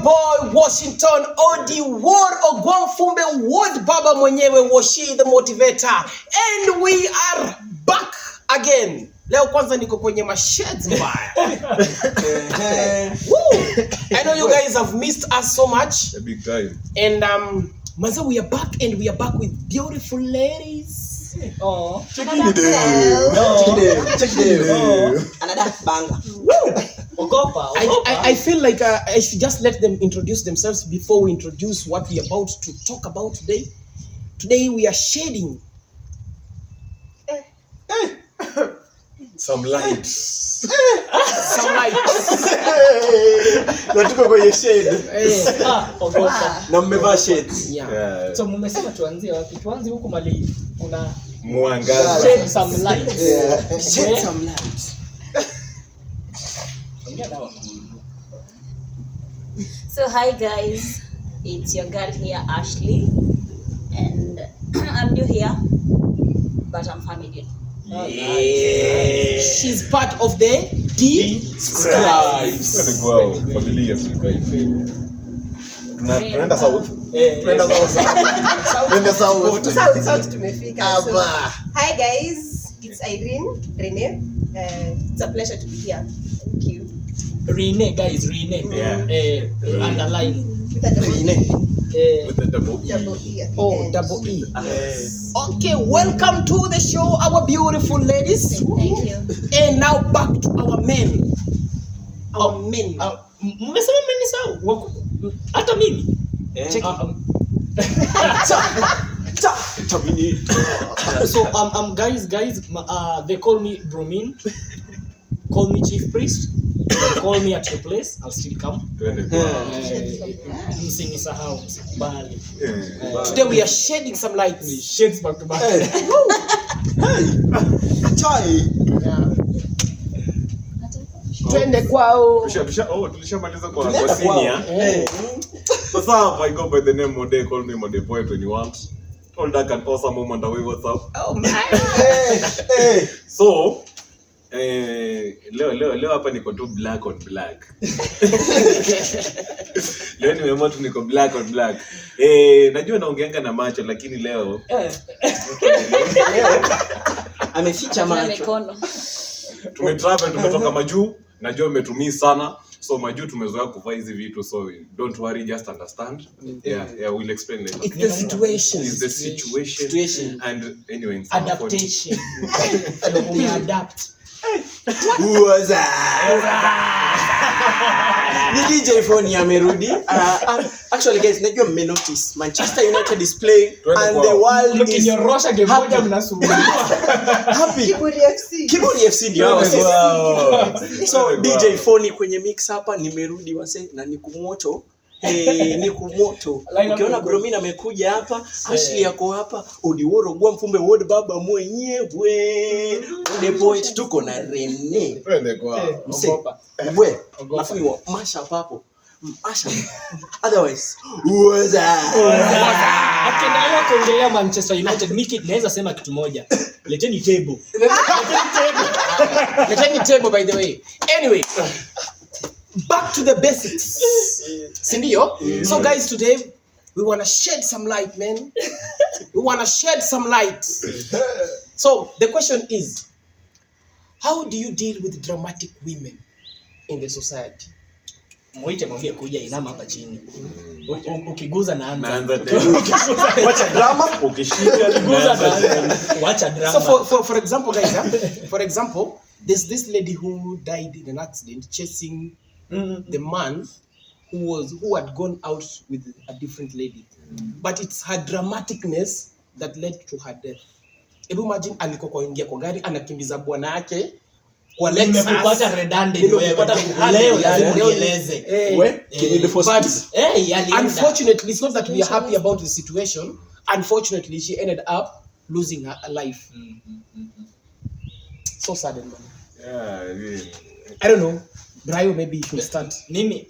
boy Washington Odi Ward Ogwamfumbe Ward Baba mwenyewe Washi the motivator, and we are back again. Leo kwanza niko kwenye masheds mbaya. I know you guys have missed us so much. A big time. And Maza, we are back, and we are back with beautiful ladies. Oh, Check it out. Check it out. Another banger. I feel like I should just let them introduce themselves before we introduce what we are about to talk about today. Today we are shedding Some lights. some light. Natuko kwenye shade. Na mmevaa shades. Yeah. So mmesema tuanzie wapi? Tuanze huko mali kuna Mwangaza. shed some light. Shed some light. So hi guys, it's your girl here Ashley, and I'm new here, but I'm familiar. She's part of the D Scribes. Wow, familia Scribes. Tunaenda south. Tunaenda south. South tumefika. So, hi guys, it's Rene. It's a pleasure to be here. Thank you. Rene, guys, Rene. Yeah. Underline. With a double E. With the double E. Double E. at the Oh, end. double E. Okay, welcome to the show, our beautiful ladies. Thank you. And now back to our men. Our men. Mmesema mmenisahau. Hata mimi. Check So guys, they call me Bromin. Call me Chief Priest. Call me at your place. I'll still come. Msinisahau, msikubali. Today we are shedding some light. Shades back to back. Chai. Twende kwao. Tulishamaliza kwa senior. Sasa hapa I go by the name Mode, call me Mode Poet when you want. All that an awesome moment away, what's up? Oh man. So, leo hapa niko tu black on black. Leo nimeamua tu niko black on black. Najua naongeanga na macho lakini leo Ameficha macho. Mikono. tumetravel, tumetoka majuu. Najua umetumii sana. So majuu tumezoea kuvaa hizi vitu, so don't worry, just understand. Yeah, we'll explain later. It's the situation. It's the situation. And anyway, in some Adaptation. We adapt. Uwaza. Ni DJ Phone amerudi. Actually guys, najua mme notice Manchester United is playing and the world Look in is your Russia game moja mnasumbua. happy. Kiburi FC. Kiburi FC ndio hao sasa. So DJ Phone kwenye mix hapa nimerudi wase na nikumoto. Nikumoto. Ukiona Bromina amekuja hapa, Ashley yako hapa, Odiworo Gwamfumbe Ward Baba mwenyewe. The Poet tuko na Rene. Twende kwa. Ogopa. We, nafuni wa masha papo. Masha. Otherwise, uwaza. Akiendelea kuongelea Manchester United, Miki naweza sema kitu moja. Leteni table. Leteni table, by the way. Anyway, back to the basics. Sindio? So guys, today we want to shed some light, man. We want to shed some light. So the question is, how do you deal with dramatic women in the society? Mwite mwambie kuja inama hapa chini. Ukiguza naanza. Naanza tena. Wacha drama. Ukishika Ukiguza naanza. Wacha drama. So for example, guys, for example, there's this lady who died in an accident chasing the man who had gone out with a different lady. But it's her dramaticness that led to her death. Ebu imagine alikuwa kuingia kwa gari anakimbiza bwana yake kwa Lexus. Nimekupata redundant wewe. Leo lazima nieleze. Unfortunately, it's not that we are happy about the situation. Unfortunately, she ended up losing her life. So sad, man. Yeah, really. I don't know. Brayo, maybe you should start. Mimi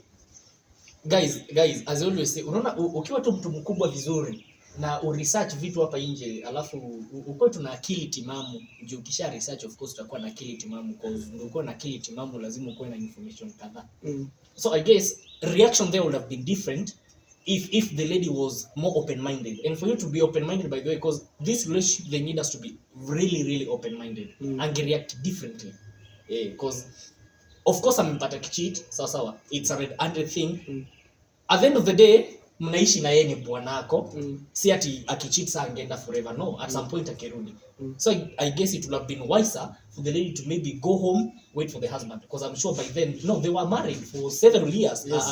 guys, as I always say, unaona ukiwa tu mtu mkubwa vizuri na research vitu hapa nje, alafu uko tu na akili timamu. Juu ukisha research, of course utakuwa na akili timamu, because ndio uko na akili timamu lazima uko na information kadhaa. So I guess reaction there would have been different if the lady was more open-minded. And for you to be open-minded, by the way, because this relationship, they need us to be really, really open-minded and react differently. Because, of course, amempata kicheat, sawa. It's a red 100 thing. At the end of the day, mnaishi na yeye ni bwanako, si ati akicheat saa angeenda forever. No, at some point akirudi. So I guess it would have been wiser for the lady to maybe go home, wait for the husband, because I'm sure by then, they were married for several years. Yes.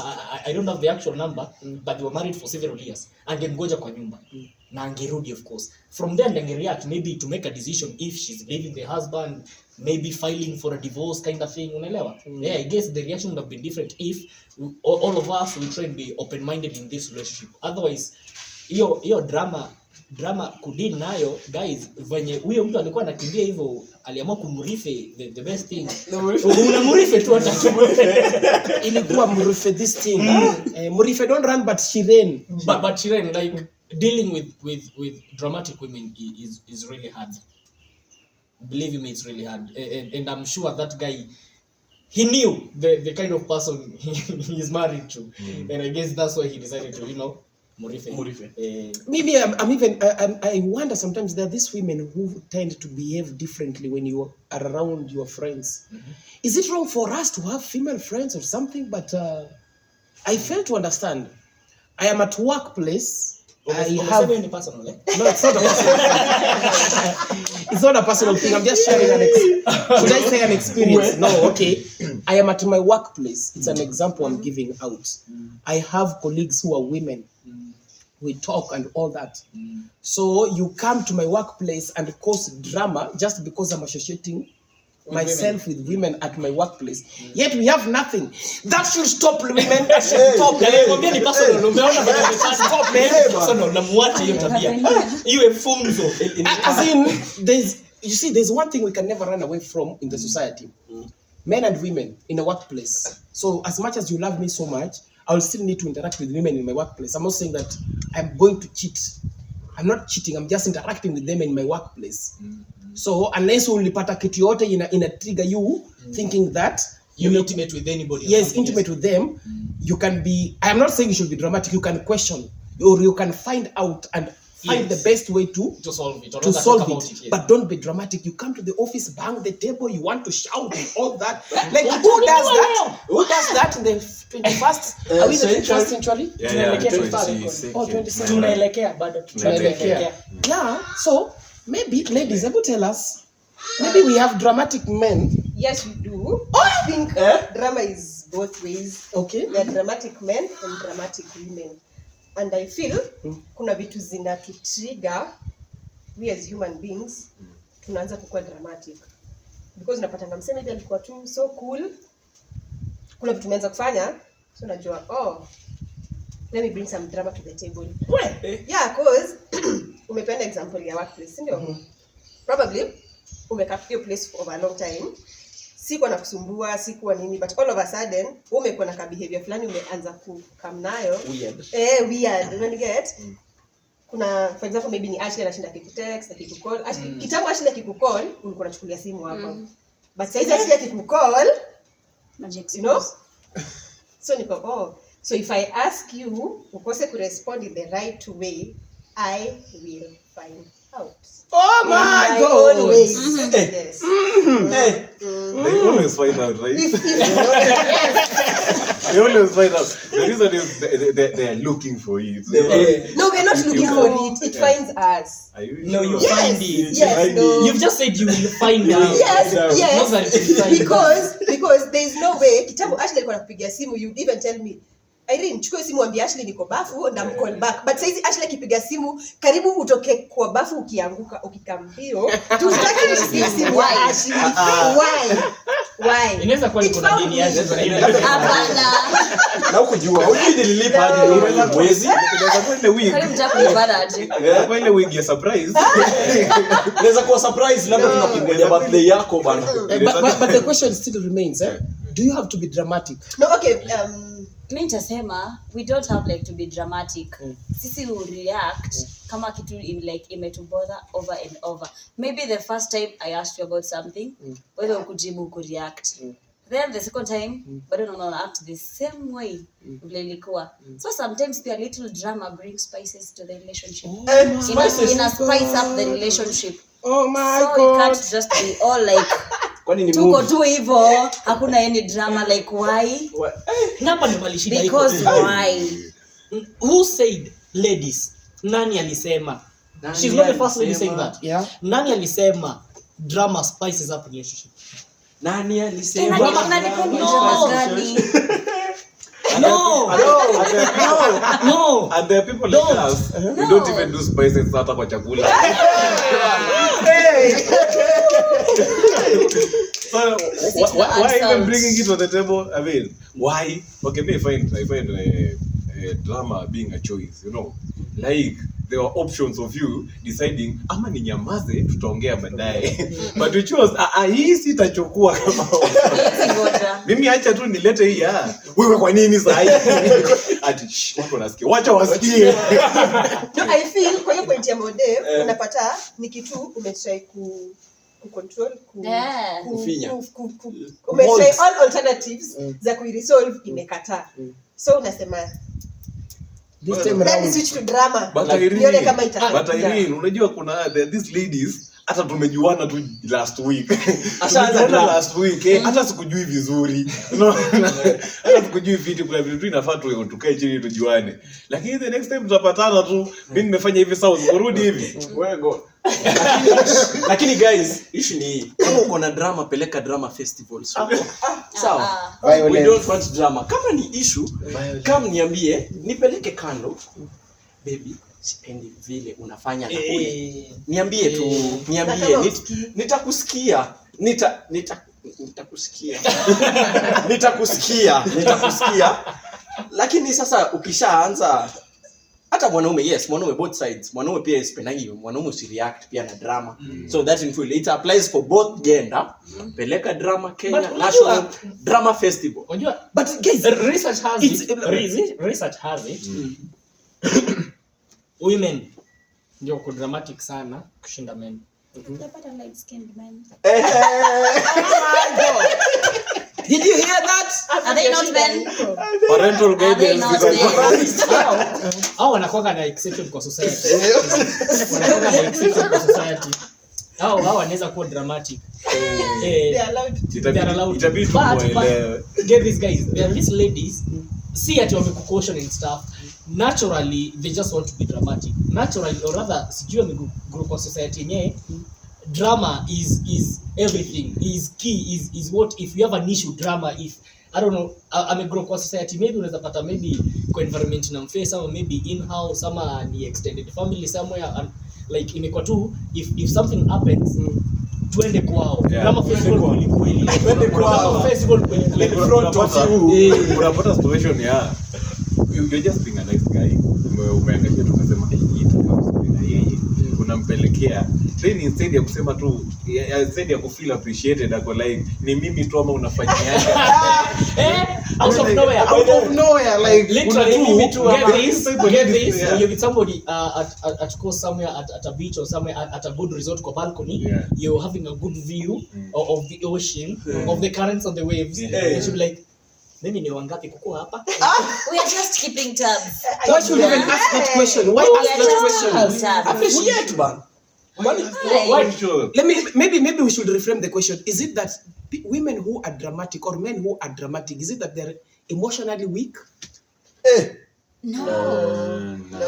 I don't have the actual number, but they were married for several years. Angemgoja kwa nyumba. Na angerudi, of course. From there, angereact maybe to make a decision if she's leaving the husband, maybe filing for a divorce kind of thing. Unaelewa? Yeah, I guess the reaction would have been different if all of us will try and be open-minded in this relationship. Otherwise, hiyo drama kudini nayo, guys, venye huyo mtu alikuwa anakimbia hivyo, aliamua kumurife the best thing. Unamurife tu hata ilikuwa murife this thing. Murife don't run, but she ran. But she ran. Like, dealing with dramatic women is really hard. Believe me, it's really hard. And I'm sure that guy, he knew the kind of person he is married to. And I guess that's why he decided to, Murife. Maybe I wonder sometimes there are these women who tend to behave differently when you are around your friends. Is it wrong for us to have female friends or something? But I fail to understand. I am at workplace. No, it's not a personal thing. It's not a personal thing. I'm just sharing should I say an experience? No, okay. I am at my workplace. It's an example I'm giving out. I have colleagues who are women. We talk and all that. So you come to my workplace and cause drama just because I'm associating myself with women at my workplace. Yet we have nothing. That should stop, women. That should stop. As in, there's one thing we can never run away from in the society. Men and women in a workplace. So as much as you love me so much, I will still need to interact with women in my workplace. I'm not saying that I'm going to cheat. I'm not cheating. I'm just interacting with them in my workplace. So unless ulipata kitu yote ina trigger you thinking that you're intimate with anybody. Yes, intimate with them. You can be. I am not saying you should be dramatic. You can question or you can find out and find the best way to solve it. Yes. But don't be dramatic. You come to the office, bang the table, you want to shout and all that. Like who does that? Who does that in the 21st? Are we the 21st century? Yeah, 22nd. Tunaelekea bado. Yeah. So maybe ladies, I will tell us. Maybe we have dramatic men. Yes, we do. I think drama is both ways. Okay. There are dramatic men and dramatic women. And I feel kuna vitu zinatutrigger we as human beings tunaanza kukua dramatic. Because unapata mseme hivi alikuwa tu so cool. Kuna vitu tumeanza kufanya, so unajua let me bring some drama to the table. Yeah, cause umependa example ya workplace, ndio? Probably umekaa hiyo place for a long time. Sikuwa nakusumbua, sikuwa nini, but all of a sudden umekuwa na behavior fulani umeanza kukam nayo. Weird. When you get kuna for example maybe ni Ashley anashinda kikutext, akikucall. Kitambo Ashley akikucall, ulikuwa unachukulia simu hapa. But sasa Ashley akikucall, so niko so if I ask you, ukose ku respond in the right way, I will find out. Oh my God! Yes. They always find out, right? They always find out. The reason is they are looking for it. No, we're not looking for it. It finds us. Are you No, sure? you find it. Yes, no. You've just said you will find out. Yes. Because there is no way. Kitambo Ashley alikuwa anakupigia simu, you'd even tell me, Irene, chukua simu ambia Ashley niko bafu na mcall back. But saizi Ashley akipiga simu, karibu utoke kwa bafu ukianguka, ukikambio. Tutaki nisikie simu ya Ashley. Why? Inaweza kuwa niko na dini yake. Hapana. Na ukujua, hujui nililipa hadi mwezi. Inaweza kuwa ile wig. Karibu mtakulipana aje. Inaweza kuwa ile wig ya surprise. Inaweza kuwa surprise labda tunakungoja birthday yako bana. But the question still remains, do you have to be dramatic? No, okay. Mimi nitasema we don't have like to be dramatic. Sisi will react kama kitu imetubother over and over. Maybe the first time I asked you about something, wewe ukujibu ku react. Then the second time, bado unaona act the same way vile ilikuwa. So sometimes pia little drama brings spices to the relationship. Ina spice up the relationship. Oh my So God. it can't just be all like Kwani ni tuko movie? tu hivyo, hakuna any drama like why? Ngapa ni mali shida iko. Because why? Who said ladies? Nani alisema? She's not the first lady saying that. Yeah. Nani alisema drama spices up relationship? Nani alisema? Unadepend drama gani? No. No. And there are people like us, we don't even do spices hata kwa chakula. So why even bringing it to the table? I mean, why? Okay, I find drama being a choice, you know. Like there were options of you deciding ama ninyamaze tutaongea baadaye. But you chose hii sitachukua kama mimi acha tu nilete hii wewe kwa nini sasa ati watu wanasikia wacha wasikie. No, I feel kwa hiyo point ya mode unapata ni kitu umetry control Kufinya. umetry all alternatives za kuiresolve imekataa. So unasema This time then around. switch to drama. But Nione kama itakuwa. Irene, unajua kuna these ladies hata tumejuana tu last week. Ashaanza Tumejuana drama. last week. Hata sikujui vizuri. No. Hata sikujui vitu kuna vitu inafaa tukae chini tujuane. Lakini the next time tutapatana tu mimi nimefanya hivi sawa urudi hivi. Wewe go. Lakini guys, issue ni hii. Kama uko na drama, peleka drama festivals. Sawa. We Violence. don't want drama. Kama ni issue, kama niambie, nipeleke kando. Baby, sipendi vile unafanya na huyu. Niambie tu, niambie. Nitakusikia. Nitakusikia. Lakini sasa ukishaanza hata mwanaume both sides, mwanaume pia isipendangi, mwanaume usireact pia na drama. So that in full it applies for both gender. Peleka drama Kenya But National Drama Festival. Unajua, But guys, research has it. Women ndio ku dramatic sana kushinda men. Unapata light skinned men. did you hear that? Are they not men? Parental Are they guidance not is men? Hao wanakuwa na exception kwa society. Wanakuwa na exception kwa society. Hao wanaweza kuwa dramatic. They are allowed. They are allowed. Itabidi But tuwaelewe. get these guys, there are these ladies, see at your caution and stuff. Naturally, they just want to be dramatic. Naturally, or rather, sijui wamegroup kwa society yenyewe, drama is everything. Is key. Is what if you have an issue, drama. If I don't know, amegroup kwa society, maybe unaweza pata maybe kwa environment na mface ama maybe in house ama ni extended family somewhere and like imekuwa tu if something happens twende kwao. Yeah. Drama festival kweli. Twende kwao. Drama festival kweli. Like unapata situation ya you're just being a nice guy. Umeangalia tu ukasema hii tukamsuri na yeye. Unampelekea then instead ya kusema tu instead ya kufeel appreciated ako like ni mimi tu ama unafanyiaje. Out of nowhere. Out of nowhere, like Literally, Una tu, get this. Yeah. You're with somebody at course somewhere at a beach or somewhere at a good resort or balcony. Yeah. You're having a good view of the ocean, of the currents and the waves. Yeah. You should be like, mimi ni wangapi kuko hapa? We are just keeping tabs. why should you even ask that question? Why We ask are that just question? keeping tabs. Appreciate man. Why? Sure. Maybe we should reframe the question. Is it that women who are dramatic or men who are dramatic, is it that they're emotionally weak? No. No.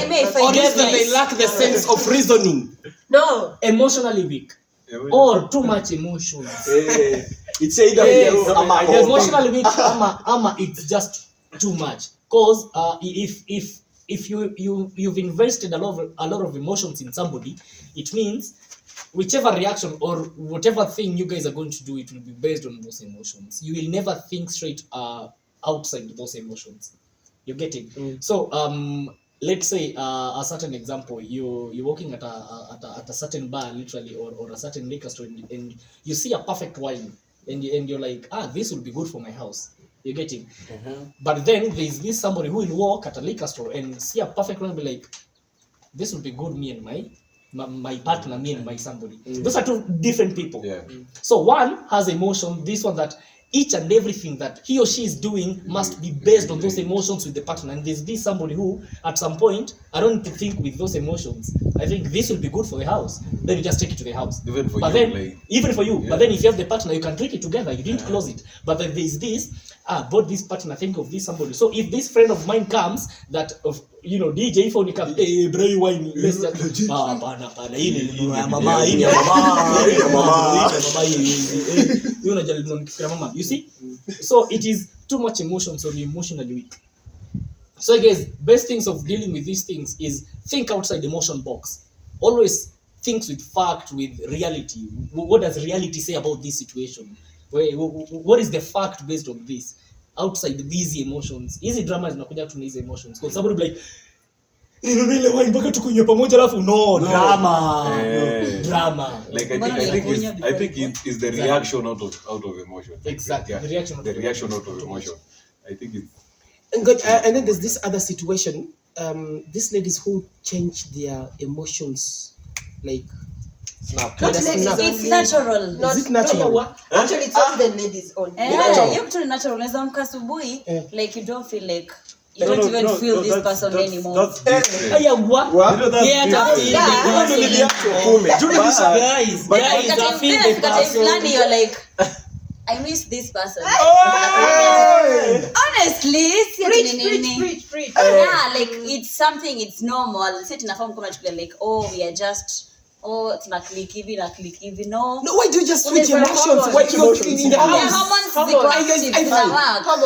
May I Or find is this that they nice? lack the sense of reasoning? No. Emotionally weak or too much emotion. It's either yes, ama Emotionally weak ama it's just too much. Cause if you've invested a lot of emotions in somebody, it means whichever reaction or whatever thing you guys are going to do, it will be based on those emotions. You will never think straight outside those emotions. You get it? So let's say a certain example, you're walking at a certain bar literally or a certain liquor store and you see a perfect wine and you're like, this will be good for my house. You get it? But then there's this somebody who will walk at a liquor store and see a perfect wine and be like, this will be good me and my partner, me and my somebody. Those are two different people. Yeah. So one has emotion, this one that each and everything that he or she is doing must be based on those emotions with the partner. And there's this somebody who, at some point, I don't need to think with those emotions. I think this will be good for the house. Then you just take it to the house. Even for but you, then, like, even for you. yeah. But then if you have the partner, you can drink it together. You didn't close it. But then there's this, bought this partner, think of this somebody. So if this friend of mine comes, that of DJ phone comes, hey, bro, wine, let's just, mama, you see? So it is too much emotion, so you're emotionally weak. So guys, best things of dealing with these things is think outside the emotion box. Always think with fact, with reality. What does reality say about this situation? What is the fact based on this? Outside these emotions. Easy drama zinakuja tu na hizo emotions. Because somebody be like, ile wine mpaka tukunywe pamoja alafu drama. Like I think it's the reaction out of emotion. Exactly. Yeah. The reaction out of emotion. I think it's and then there's this other situation. These ladies who change their emotions like It's natural. Is it natural? Actually, it's not the ladies on. You actually natural. Unaweza amka asubuhi like you don't feel like you don't even feel this person anymore. You're like, I miss this person. Honestly, Preach. yeah, like it's something, it's normal. Sit in a form like, oh, we are just tuna click hivi na click hivi. No, why do you just switch emotions? Why do you in the house?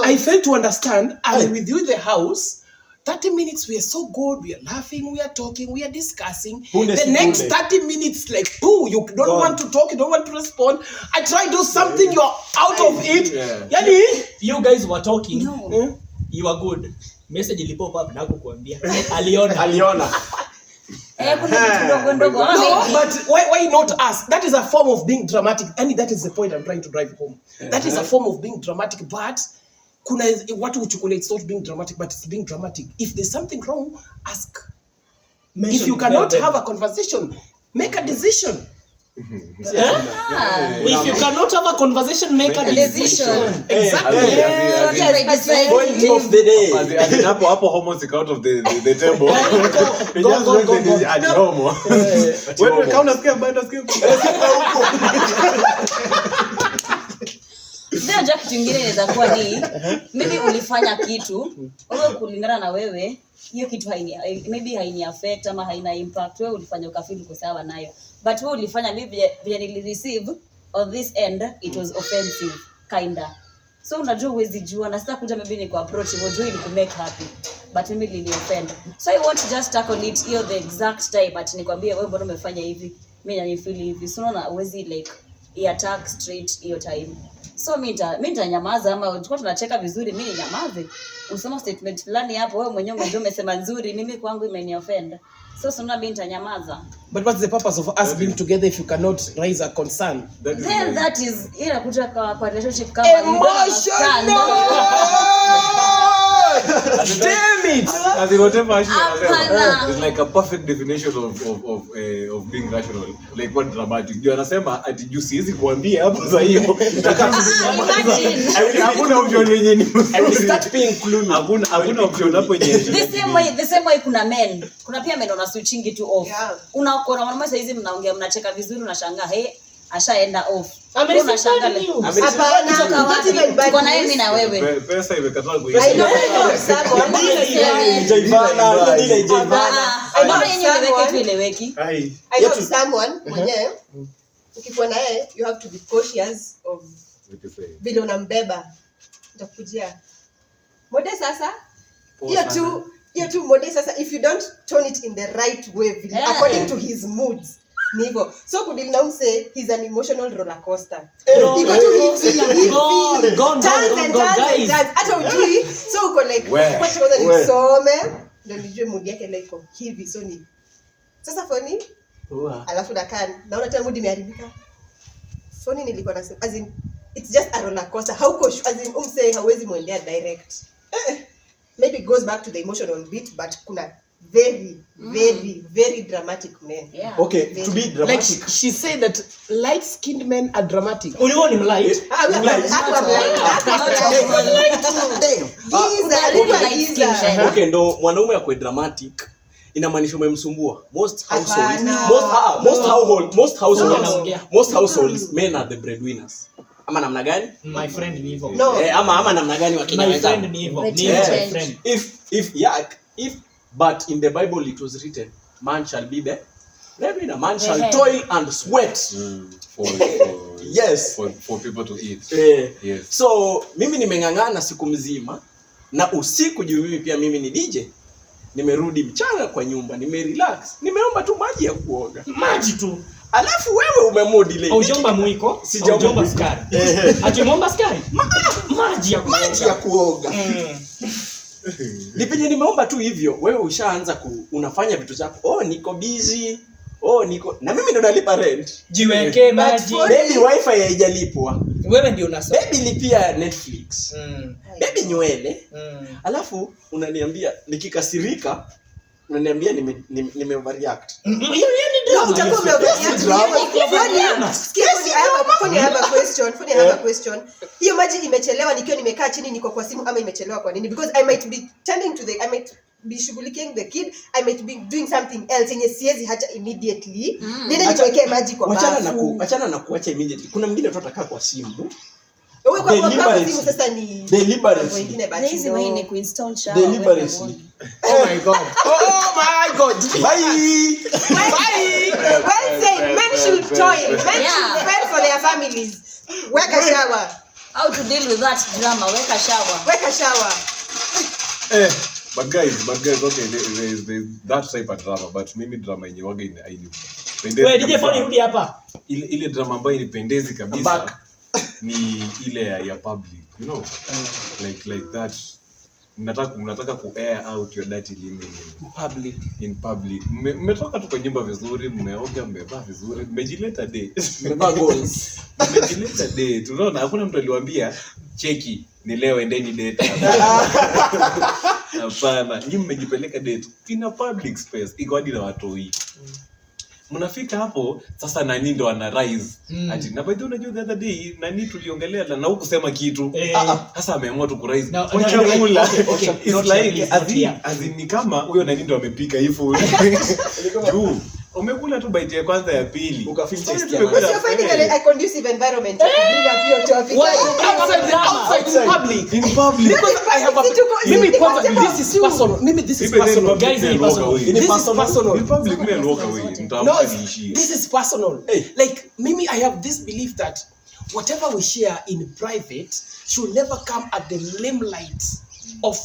I fail to understand. I'm with you in the house. 30 minutes, we are so good, we are laughing, we are talking, we are discussing. The next 30 minutes, like, you don't want to talk, you don't want to respond. I try to do something, you're out of it. Yani, you guys were talking. No. You are good. Message ilipop up na kukuambia. Aliona. No, but why not us? That is a form of being dramatic. And that is the point I'm trying to drive home. That is a form of being dramatic, but kuna watu uchukulia it's not being dramatic, but it's being dramatic. If there's something wrong, ask. If you cannot have a conversation, make a decision. If you cannot have a conversation, make a decision. Exactly. Point of the day. Hapo homo sika out of the table. Wewe kama unasikia bado Ndio kitu kingine inaweza kuwa ni maybe ulifanya kitu wewe kulingana na wewe hiyo kitu haini affect ama haina impact, wewe ulifanya ukafeel uko sawa nayo, but wewe ulifanya maybe vile receive on this end it was offensive kinda. So unajua uwezi jua na sasa kuja maybe ni ku approach unajua ili ku make happy but maybe lili offend. So I want to just tackle it here the exact time but nikwambie wewe mbona umefanya hivi mimi na feel hivi, so unaona uwezi like attack straight hiyo time. So mimi nitanyamaza ama tulikuwa tunacheka vizuri mimi nyamaze. Usema statement fulani hapo wewe mwenyewe ndio umesema nzuri mimi kwangu imeni-offend. So sona mimi nitanyamaza. But what's the purpose of us being together if you cannot raise a concern? That is inakuja kwa relationship kama emotional. Damn it! As in whatever it's like a perfect definition of being rational. Like what dramatic. Ndio anasema ati juu siwezi kuambia hapo za hiyo. Hakuna option yenye ni. I will start being gloomy. Hakuna option hapo yenye. The same way kuna men. Kuna pia men wana switching it off. Unaona mwanaume sasa hizi mnaongea mnacheka vizuri unashangaa ashaenda off. Unashangaa leo. Hapana, tuko na mimi na wewe. Pesa imekataa kuisha. I know someone mwenye ukikuwa na yeye you have to be cautious of vile unambeba. Nitakujia mode sasa hiyo tu mode sasa if you don't turn it in the right way according to his moods ni hivyo. So could now say he's an emotional roller coaster. You got to hit guys. Hata ujui so uko like what was it some ndio nijue mood yake like hivi so ni sasa phone alafu naona tena mood imeharibika. Phone nilikuwa nasema as in it's just a roller coaster. How could as in hawezi muendea direct. Maybe it goes back to the emotional bit but kuna very dramatic men. Yeah. Okay, to be Like dramatic. she said that light-skinned men are dramatic. Uliona ni light. Okay, ndo mwanaume akwe dramatic inamaanisha umemsumbua. Most households, Hapana. most households men are the breadwinners. Ama namna gani? My friend ni hivyo. No. Ama namna gani wakina My wenzangu? friend ni hivyo. But Ni hivyo, yeah. my friend. If but in the Bible it was written, man shall be the breadwinner, man shall Yeah. toil and sweat. For Yes. for people to eat. Yes. So mimi nimeng'ang'ana siku mzima na usiku juu mimi pia mimi ni DJ. Nimerudi mchana kwa nyumba, nimerelax. Nimeomba tu maji ya kuoga. Maji tu. Alafu wewe umemodi leo. Haujomba mwiko, Sijaomba haujomba mwiko. sukari. Haujomba sukari? Maji ya kuoga. Maji ya kuoga. Nipenye nimeomba tu hivyo, wewe ushaanza unafanya vitu zako. Oh, niko busy. Oh, niko na mimi ndo nalipa rent. Jiweke maji. Baby wifi haijalipwa. Wewe ndio unasema. Baby lipia Netflix. Baby nywele. Alafu unaniambia nikikasirika unaniambia nime overreact. Hiyo ni drama. I have a question. Hiyo maji imechelewa nikiwa nimekaa chini niko kwa simu ama imechelewa kwa nini? Because I might be shughuliking the kid, I might be doing something else yenye siwezi hata immediately. Nenda niwekee maji kwa bafu. Achana na kuacha immediately. Kuna mwingine tu atakaa kwa simu. Wewe kwa simu sasa ni Deliberately. wengine Na hizi basi. wewe ni kuinstall shower. Deliberately. Oh my God. Bye. Well said, men should toil. Men Yeah. should fend for their families. Weka shower. How to deal with that drama? Weka shower. Weka shower. But guys, okay, there's that type of drama, but mimi drama yenye waga hainipendezi. Wewe DJ phone rudi hapa. Ile drama ambayo inipendezi kabisa Back. ni ile ya public, you know, like that. Mnataka ku air out your dirty linen in public. Mmetoka tu kwa nyumba vizuri, mmeoga, mmevaa vizuri, mmejileta date. Mmevaa goals. Mmejileta date. Unaona hakuna mtu aliwaambia cheki ni leo endeni date. Hapana, nyinyi mmejipeleka date in a public space, iko hadi na watoi. Mnafika hapo sasa nani ndo ana rise ati na by the way unajua the other day nani tuliongelea na hukusema kitu sasa ameamua tu ku rise kwa chakula. It's like as in ni kama huyo nani ndo amepika hii food juu umekula tu bite ya kwanza ya pili Ukafeel taste So you're finding a conducive environment to bring up your topic. In public. Because I have this is personal. Guys, ni personal. This is personal. in public men walk away No, mtaamka niishie. this is personal. Like Mimi, I have this belief that whatever we share in private should never come at the limelight of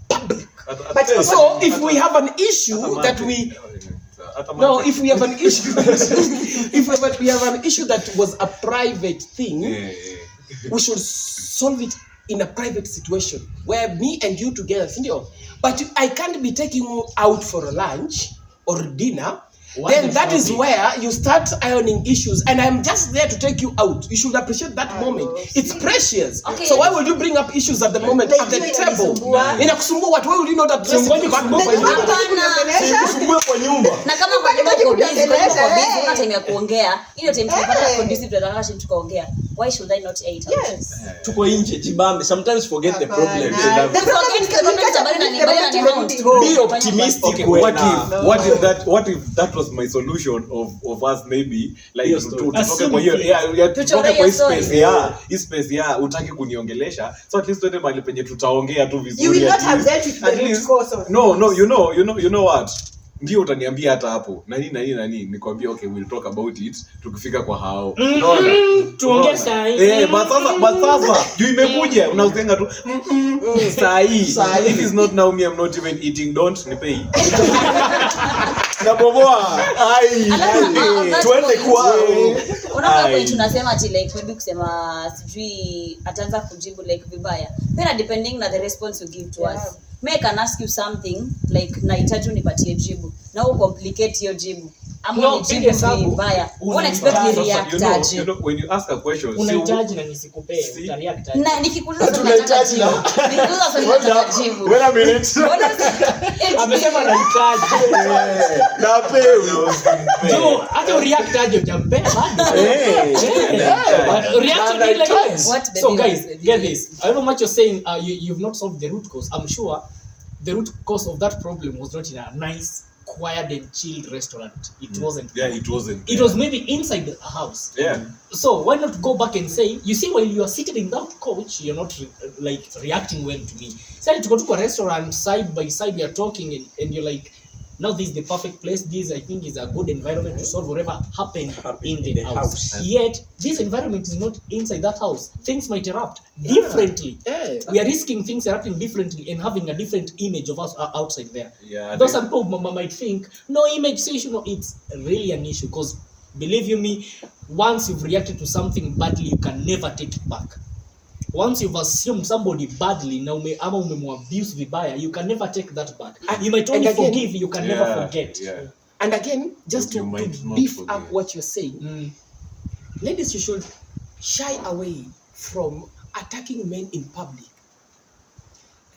public. But So if we have an issue that we if we have an issue, we have an issue that was a private thing, we should solve it in a private situation where me and you together, but I can't be taking you out for a lunch or dinner. Then that is where you start ironing issues, and I'm just there to take you out. You should appreciate that moment. It's precious. Okay. So why would you bring up issues at the moment at the table? Inakusumbua what? Why would you not address it? Usifungue kwa nyumba. Na kama kwa nyumba uko busy, una time ya kuongea. Hiyo time tunapata conducive tunataka chini tukaongea. Why should I not eat? yes. Tuko nje jibambe. Sometimes forget the problem. Be optimistic. Okay, what if that was my solution of us maybe like Hiyo to story. toke kwa hiyo tutoke kwa hiyo hii space utaki kuniongelesha so at least tuende mahali penye tutaongea tu vizuri. You will not at have least. dealt with At the root least- cause of no you know what ndio utaniambia hata hapo nani nikwambia okay we'll talk about it tukifika kwa hao unaona tuongee saa hii. but sasa juu imekuja unazenga tu saa hii if is not now me I'm not even eating don't nipei na boboa Tuende kwao. Unaona kwa tunasema ati like maybe kusema sijui ataanza kujibu like vibaya. Pena depending na the response you give to us. May I can ask you something like nahitaji unipatie jibu. Na ucomplicate hiyo jibu. ama No, unijibu piga hesabu. vibaya. Una Una expect sasa, ni react aje? you know, when you ask a question, Unahitaji na nisikupee, Si- utareact aje? Na nikikuuliza swali Tunahitaji nataka jibu. Nikikuuliza swali nataka jibu. Wait a minute. Mbona si- Amesema anahitaji. Napewa. So, hata ureact aje utampea bado. Reaction Na ile ile. What the So deal guys, is the get deal? this. I don't know what you're saying. You've not solved the root cause. I'm sure the root cause of that problem was not in a nice, quiet and chilled restaurant. It wasn't. yeah, it wasn't. It was maybe inside a house. Yeah. So why not go back and say, you see, while you are seated in that couch, you're not reacting well to me. Say to go to a restaurant side by side, we are talking and you're like, now this is the perfect place. This I think is a good environment to solve whatever happened in the house. Yet this environment is not inside that house. Things might erupt differently. Yeah. We are risking things erupting differently and having a different image of us outside there. Yeah, Though some people might think, no image issue, no, it's really an issue because believe you me, once you've reacted to something badly, you can never take it back. Once you've assumed somebody badly, na ama umemwabuse vibaya, you can never take that back. You might only and again, forgive, you can never forget. Yeah. And again, just You to might not beef forget. up what you're saying, Mm. ladies, you should shy away from attacking men in public.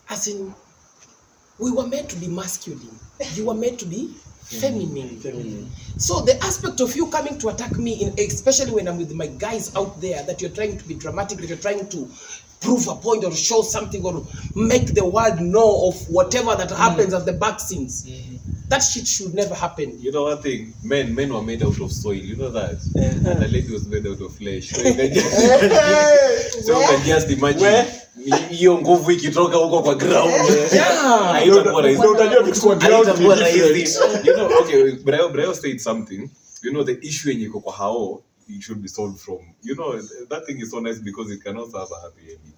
As in, we were meant to be masculine. You were meant to be feminine. So the aspect of you coming to attack me, especially when I'm with my guys out there, that you're trying to be dramatic, that you're trying to prove a point or show something or make the world know of whatever that happens at the back scenes. That shit should never happen. You know one thing, men were made out of soil, you know that? And the lady was made out of flesh. So you can just imagine hiyo nguvu ikitoka huko kwa ground. Haitakuwa rahisi. Utajua kitu kwa ground Haitakuwa ni rahisi. different. You know, okay, Brayo said something. You know, the issue yenye iko kwa hao, it should be solved from. You know, that thing is so nice because it can also have a happy ending.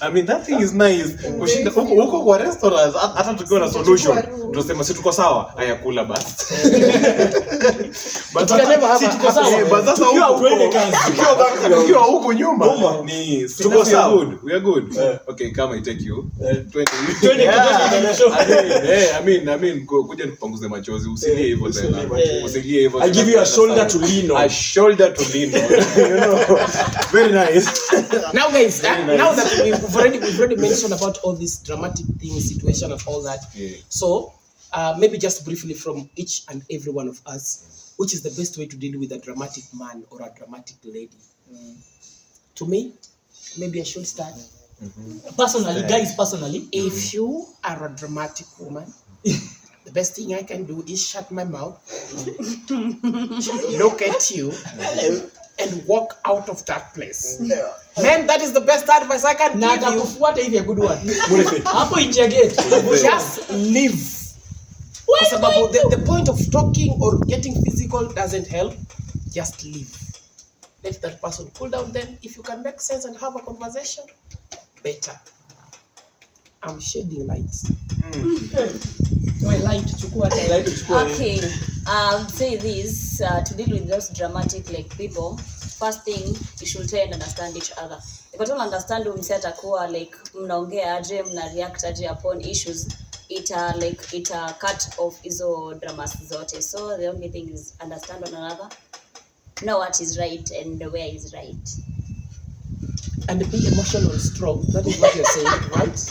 I mean that thing is nice. Kushinda huko kwa restaurants hata tukiwa na solution tunasema si tuko sawa, haya kula basi. But can never have si a tuko sawa. happy But sasa Tukiwa huko twende kazi. tukiwa huko nyuma ni Tuko sawa. We are good. Okay, come I take you. 20. Twende kwenye show. I mean kuja nikupanguze machozi, usilie hivyo tena. Usilie hivyo. I'll give you a shoulder to lean on. A shoulder to lean on. You know. Very nice. Now, guys, now that we've already mentioned about all this dramatic thing, situation, and all that. Yeah. So, maybe just briefly from each and every one of us, which is the best way to deal with a dramatic man or a dramatic lady? To me, maybe I should start. Personally, guys, personally, If you are a dramatic woman, the best thing I can do is shut my mouth, look at you, and walk out of that place. Man, that is the best advice I can na give you. atakufuata hivi a good one. Hapo nje gate. Just leave. Kwa sababu the point of talking or getting physical doesn't help. Just leave. Let that person cool down. Then, if you can make sense and have a conversation, better. I'm shedding lights. Okay, say this to deal with those dramatic like people. First thing, you should try and understand each other. If you don't understand umse atakuwa like mnaongea aje, mna react aje upon issues, it cut off hizo dramas zote. So the only thing is understand one another, know what is right and where is right. And be emotional strong. That is what you're saying, right?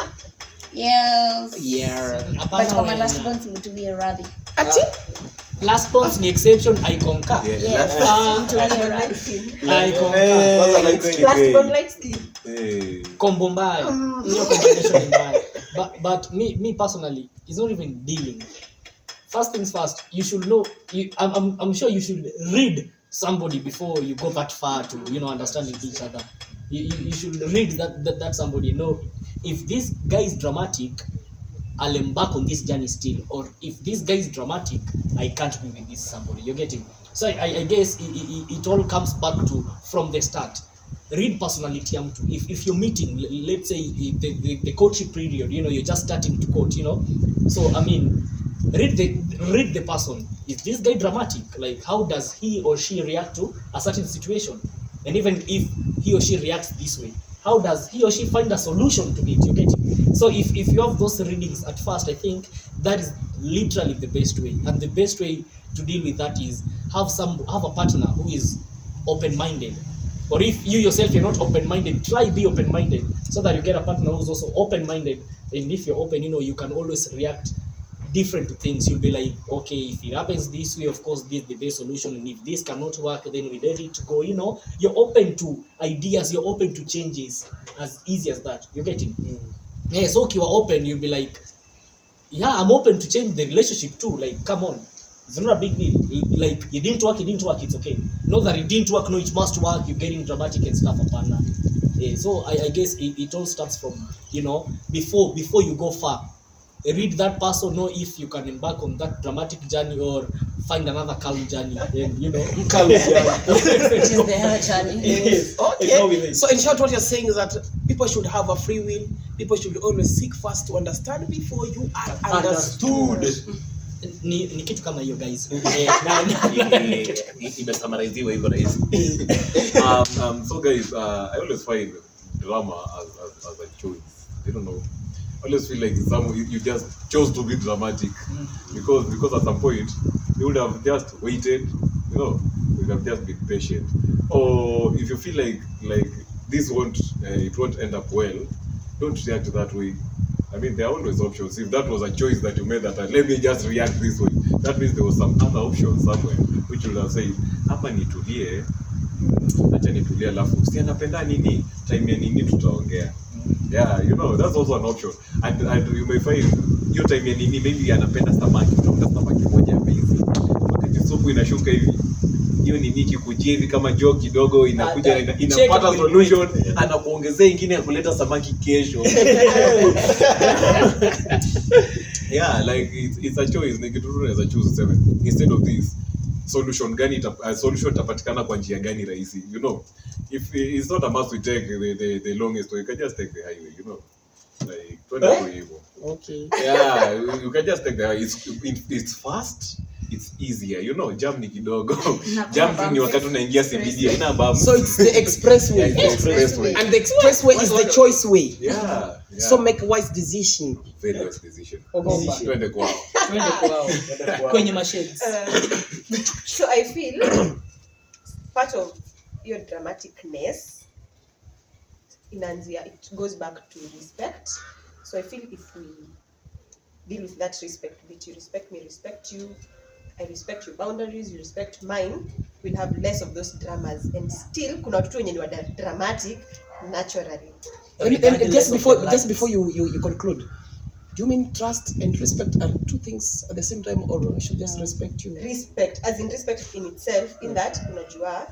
Yes. Yeah. But for my last one, to be a radhi. Last points ni exception, I concur. Yes. To be a radhi. I concur. Plastic light skin. Combo mbaya. Hiyo combination ni mbaya. But me personally, it's not even dealing. First things first, you should know. I'm sure you should read somebody before you go that far to understanding each other. You should read that somebody. Know if this guy is dramatic, I'll embark on this journey still. Or if this guy is dramatic, I can't be with this somebody. You're getting? So I guess it all comes back to from the start. Read personality. If you're meeting, let's say the courtship period, you're just starting to court, So I mean, read the person. Is this guy dramatic? Like, how does he or she react to a certain situation? And even if he or she reacts this way, how does he or she find a solution to it? You get it? So if you have those readings at first, I think that is literally the best way. And the best way to deal with that is have a partner who is open-minded. Or if you yourself you're not open-minded, try be open-minded so that you get a partner who's also open-minded. And if you're open, you can always react different to things. You'll be like, okay, if it happens this way, of course this is the best solution, and if this cannot work, then we let it go. You're open to ideas, you're open to changes, as easy as that. You get it? Yeah, so if you are open, you'll be like, yeah, I'm open to change the relationship too. Like, come on, it's not a big deal. Like, it didn't work, it's okay. Not that it didn't work, no, it must work. You're getting dramatic and stuff upon that. Yeah, so I guess it all starts from, before you go far, read that person, know if you can embark on that dramatic journey or find another calm journey. And Calm journey. Which is the hell journey. Yes. Okay. So in short, what you're saying is that people should have a free will. People should always seek first to understand before you are understood. Ni kitu kama hiyo guys. Imesummariziwa hivyo rahisi. So guys, I always find drama as a choice. I don't know. I always feel like you just chose to be dramatic because at some point you would have just waited, you would have just been patient. Or if you feel like this won't end up well, don't react that way. I mean, there are always options. If that was a choice that you made, that let me just react this way, that means there was some other option somewhere which would have said, hapa nitulie, acha nitulie, alafu si anapenda nini, time ya nini tutaongea. Yeah, that's also an option. And you may find your time ya nini, maybe anapenda samaki, utafuta samaki moja amazing. Wakati supu inashuka hivi, hiyo nini kikujia hivi kama joke kidogo inakuja inapata solution, anakuongezea ingine ya kuleta samaki kesho. Yeah, like it's a choice. Nikituru as a choose 7 instead of this solution gani solution tapatikana kwa njia gani rahisi. If it's not a must we take the longest way, you can just take the highway. Like 20 Okay. Yeah, you can just take the highway. It's fast. It's easier, jam ni kidogo. Jam tu ni wakati unaingia CBD ina babu. So it's the expressway. Expressway. And the expressway is the choice way. Yeah. So make wise decision. Very wise decision. Twende kwao. Kwenye masheds. So I feel part of your dramaticness it goes back to respect. So I feel if we deal with that respect, that you respect me, respect you, I respect your boundaries, you respect mine, we'll have less of those dramas. And still kuna watu wenye ni dramatic naturally. And just before you conclude, do you mean trust and respect are two things at the same time, or I should just respect you? Respect, as in respect in itself, in that unajua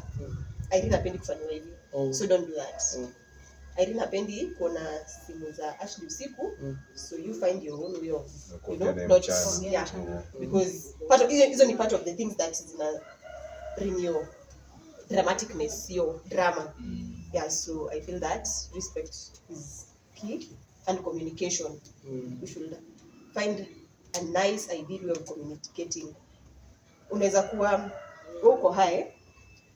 Irene hapendi kufanywa hivi. So don't do that. Irene hapendi kuona simu za Ashley usiku, so you find your own way of not because part of hizo ni part of the things that zina bring your dramaticness, your drama. Yeah, so I feel that respect is key, and communication. We should find a nice ideal way of communicating. Unaweza kuwa uko high,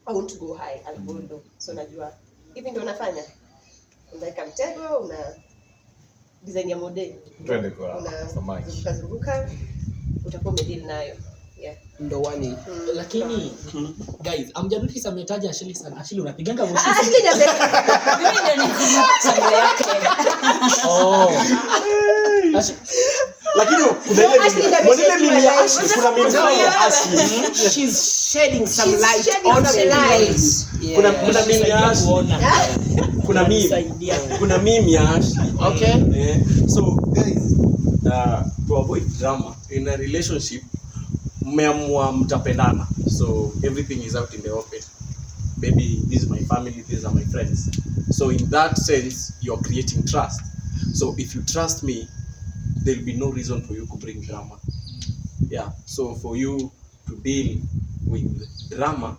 I want to go high, I'll go low. So najua hivi ndio unafanya, unaweka mtego, una design ya model, twende kwa samaki, utazunguka, utakuwa umedeal nayo. Yeah. Ndo wani. Lakini guys, amjadukisa ametaja Ashley sana. Ashley unapiganga voice. Ashley ndio mimi ndio nikumbuka yake. Lakini kuna mimi ya Ashley, kuna mimi ya Ashley. She's shedding some light on the light. Kuna mimi ya Ashley. Kuna mimi ya Ashley. Okay. So guys, to avoid drama in a relationship, mmeamua mtapendana, so everything is out in the open. Maybe this is my family, these are my friends. So in that sense, you're creating trust. So if you trust me, there'll be no reason for you to bring drama. Yeah. So for you to deal with drama,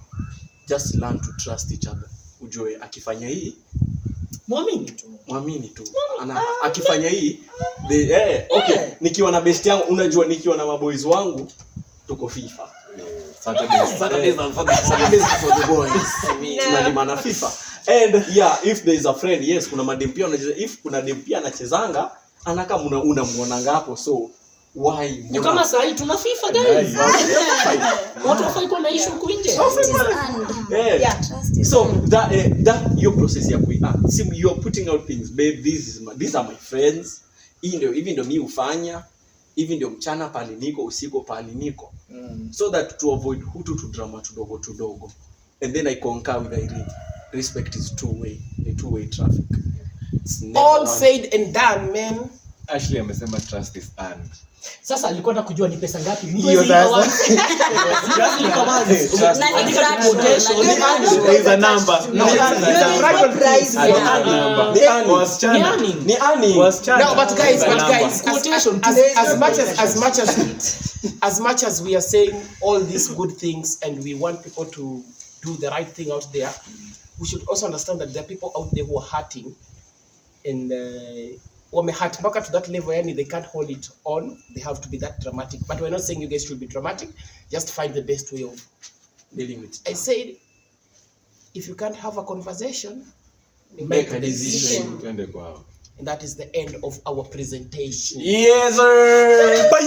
just learn to trust each other. Ujue akifanya hii, muamini tu. Akifanya hii, okay, nikiwa na best yangu, unajua nikiwa na maboys wangu tuko FIFA. Saturdays for the boys. Tunalima FIFA. And yeah, if there is a friend, yes, kuna madem pia unajua, if kuna dem pia anachezanga, anaka unamuona ngapo, so Why? Ni kama saa hii tuna FIFA guys. Watu wafai kuwa na issue huku nje. Yeah. So that your process ya see you are putting out things, babe, these are my friends. Hivi ndio mimi hufanya. Hivi ndio mchana pale niko, usiku pale niko. So that to avoid hutu to drama tudogo. And then I concur with Irene. Respect is a two-way traffic. All said and done, man. Ashley amesema trust is earned. Sasa alikuwa anataka kujua ni pesa ngapi. Hiyo sasa. There is a number. Ni earning. No, but guys, Quotation. as much as we are saying all these good things and we want people to do the right thing out there, we should also understand that there are people out there who are hurting and hurt mpaka to that level, yani they can't hold it on, they have to be that dramatic. But we're not saying you guys should be dramatic, just find the best way of Dealing with I said, if you can't have a conversation, make a decision. Twende kwao. and that is the end of our presentation. Yes, sir. Bye.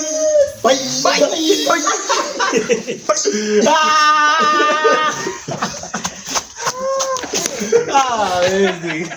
Amazing.